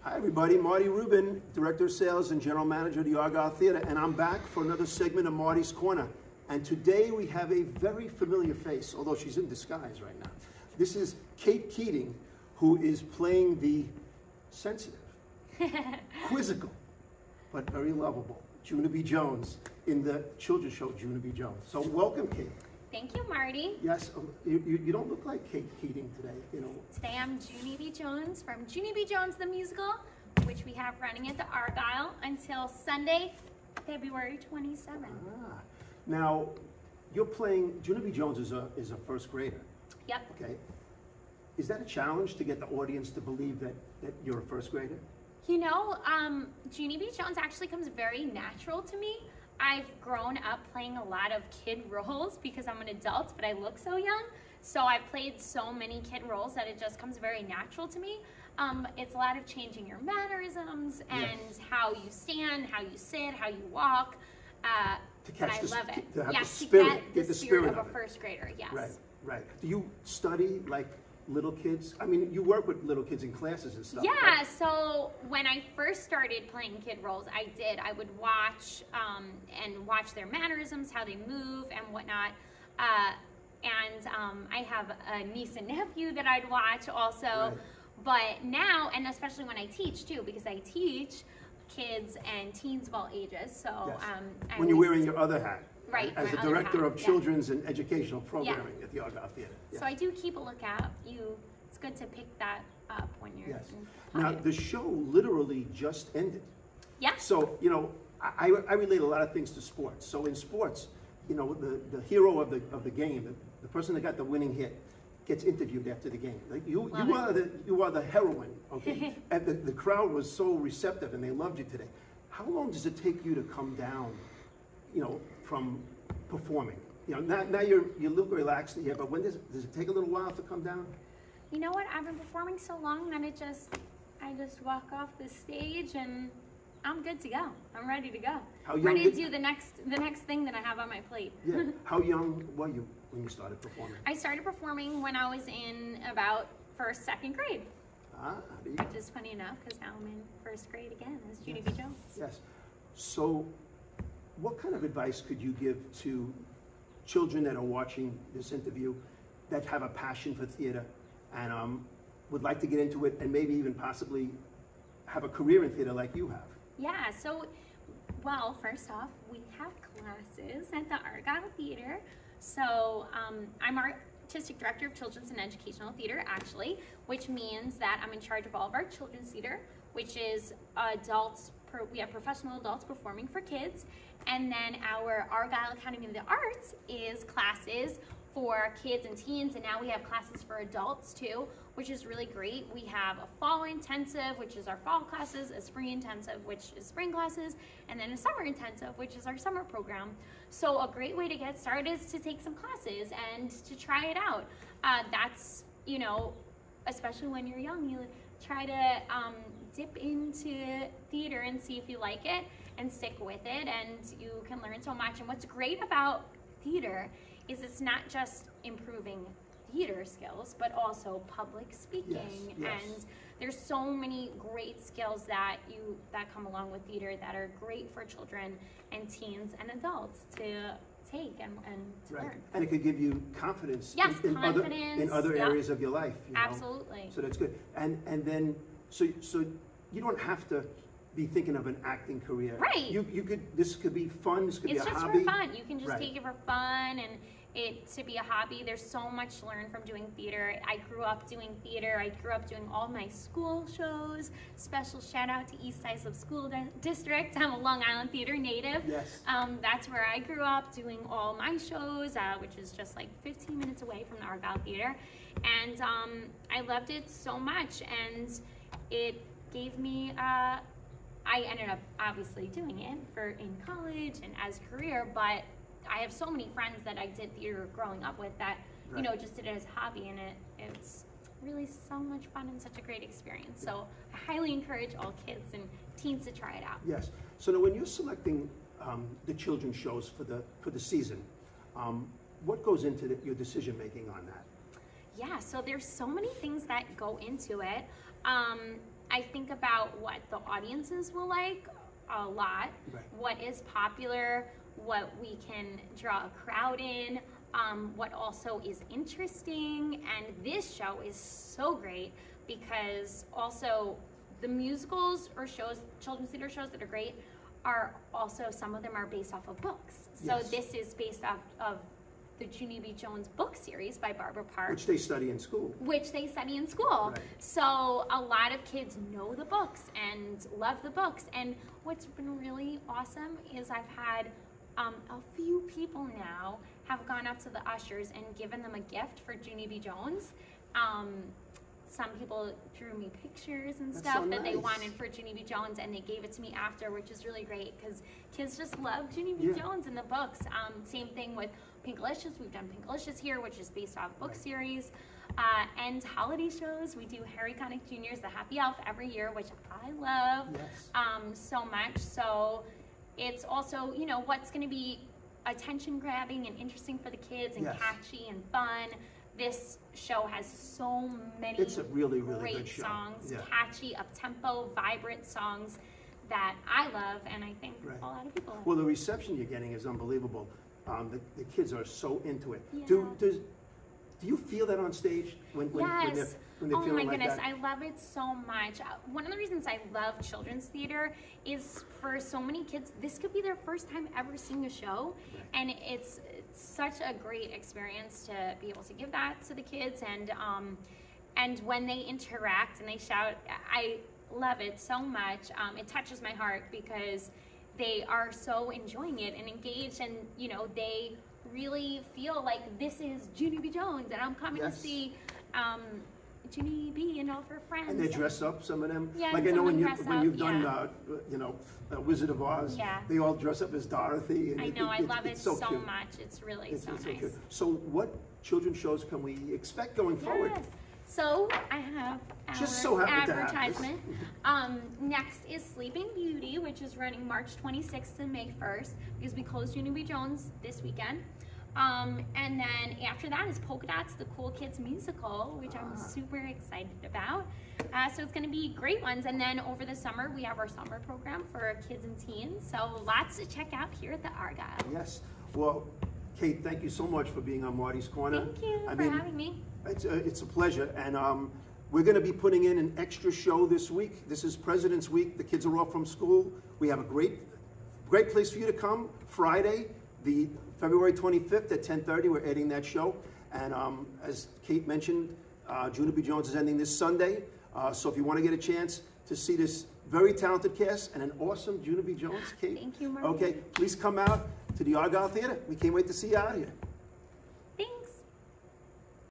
Hi everybody, Marty Rubin, Director of Sales and General Manager of the Argyle Theater, and I'm back for another segment of Marty's Corner. And today we have a very familiar face, although she's in disguise right now. This is Kate Keating, who is playing the sensitive, quizzical, but very lovable Junie B Jones in the children's show Junie B Jones. So welcome, Kate. Thank you, Marty. Yes, you don't look like Kate Keating today, you know. Today I'm Junie B Jones from Junie B Jones the Musical, which we have running at the Argyle until Sunday, February 27th. Ah. Now, you're playing, Junie B Jones is a first grader. Yep. Okay. Is that a challenge to get the audience to believe that you're a first grader? You know, Junie B Jones actually comes very natural to me. I've grown up playing a lot of kid roles because I'm an adult, but I look so young. So I've played so many kid roles that it just comes very natural to me. It's a lot of changing your mannerisms and how you stand, how you sit, how you walk. To catch and I love it. To have yes, the spirit, to get the spirit of a first grader, yes. Right, right. Do you study like little kids? I mean, you work with little kids in classes and stuff. Yeah, right? So when I first started playing kid roles, I would watch and watch their mannerisms, how they move and whatnot. I have a niece and nephew that I'd watch also. Right. But now, and especially when I teach too, because I teach kids and teens of all ages. So yes. When you're wearing your other hat. Right, as the director of children's and educational programming at the Argyle Theater. Yeah. So I do keep a lookout. It's good to pick that up when you're Now, the show literally just ended. Yeah. So, you know, I relate a lot of things to sports. So in sports, you know, the hero of the game, the person that got the winning hit, gets interviewed after the game. Like you are the heroine, okay? And the crowd was so receptive and they loved you today. How long does it take you to come down, you know, from performing? You know, now you look relaxed here, but when does it take a little while to come down? You know what? I've been performing so long that I just walk off the stage and I'm good to go. I'm ready to go. Ready to do the next thing that I have on my plate. Yeah. How young were you when you started performing? I started performing when I was in about first, second grade. Which is funny enough because now I'm in first grade again as Junie B Jones. Yes. So, what kind of advice could you give to children that are watching this interview that have a passion for theater and would like to get into it and maybe even possibly have a career in theater like you have? Yeah, so, well, first off, we have classes at the Argyle Theater. So I'm Artistic Director of Children's and Educational Theater, actually, which means that I'm in charge of all of our children's theater, which is adults, we have professional adults performing for kids. And then our Argyle Academy of the Arts is classes for kids and teens, and now we have classes for adults too, which is really great. We have a fall intensive, which is our fall classes, a spring intensive, which is spring classes, and then a summer intensive, which is our summer program. So a great way to get started is to take some classes and to try it out. That's, you know, especially when you're young, you try to dip into theater and see if you like it and stick with it, and you can learn so much. And what's great about theater is it's not just improving theater skills, but also public speaking. Yes. And there's so many great skills that come along with theater that are great for children and teens and adults to take and to learn. And it could give you confidence, confidence in other areas of your life. You know? Absolutely. So that's good. And then so you don't have to be thinking of an acting career. Right. This could be fun, this could be a hobby. It's just for fun. You can just take it for fun and it to be a hobby. There's so much to learn from doing theater. I grew up doing theater. I grew up doing all my school shows. Special shout out to East Islip School District. I'm a Long Island theater native. Yes. That's where I grew up doing all my shows, which is just like 15 minutes away from the Argyle Theater. And I loved it so much, and it gave me I ended up obviously doing it in college and as a career, but I have so many friends that I did theater growing up with that, you know, just did it as a hobby, and it's really so much fun and such a great experience. So I highly encourage all kids and teens to try it out. Yes. So now when you're selecting the children's shows for the season, what goes into your decision making on that? Yeah, so there's so many things that go into it. I think about what the audiences will like a lot, Right. what is popular, what we can draw a crowd in, what also is interesting. And this show is so great because also the musicals or shows, children's theater shows that are great, are also, some of them are based off of books. So Yes. this is based off of the Junie B Jones book series by Barbara Park. Which they study in school. Which they study in school. Right. So a lot of kids know the books and love the books. And what's been really awesome is I've had a few people now have gone up to the ushers and given them a gift for Junie B Jones. Some people drew me pictures and That's stuff so that they nice. wanted for Junie B Jones, and they gave it to me after, which is really great because kids just love Junie B Yeah. Jones in the books. Same thing with Pinkalicious. We've done Pinkalicious here, which is based off book Right. series. And holiday shows. We do Harry Connick Jr.'s The Happy Elf every year, which I love Yes. so much. So it's also, you know, what's going to be attention grabbing and interesting for the kids and Yes. catchy and fun. This show has so many It's a really, really great good show. songs, Yeah. catchy, up-tempo, vibrant songs that I love, and I think Right. a lot of people love. Well, the reception you're getting is unbelievable. The kids are so into it. Yeah. Do you feel that on stage when Yes. they're Oh feeling my like goodness, that? I love it so much. One of the reasons I love children's theater is for so many kids, this could be their first time ever seeing a show. Right. And it's such a great experience to be able to give that to the kids. And when they interact and they shout, I love it so much. It touches my heart because they are so enjoying it and engaged, and you know, they really feel like this is Junie B Jones and I'm coming Yes. to see Junie B and all of her friends. And they dress up, some of them. Yeah, Like I know some when of them dress when you've up, done, yeah. you know, Wizard of Oz, Yeah. they all dress up as Dorothy. And I know, I love it it's so cute. much. It's really It's so so nice. cute. So what children's shows can we expect going forward? Yes. So I have our Just so happen to have this. advertisement. Next is Sleeping Beauty, which is running March 26th to May 1st because we closed Junie B Jones this weekend. And then after that is Polka Dots, the Cool Kids musical, which I'm super excited about. So it's going to be great ones. And then over the summer, we have our summer program for kids and teens. So lots to check out here at the Argyle. Yes. Well, Kate, thank you so much for being on Marty's Corner. Thank you for having me. It's a pleasure. And we're going to be putting in an extra show this week. This is President's Week. The kids are off from school. We have a great place for you to come. Friday, the February 25th at 10:30, we're adding that show. And as Kate mentioned, Junie B Jones is ending this Sunday. So if you want to get a chance to see this very talented cast and an awesome Junie B Jones, Kate. Thank you, Marty. Okay, please come out to the Argyle Theater. We can't wait to see you out here.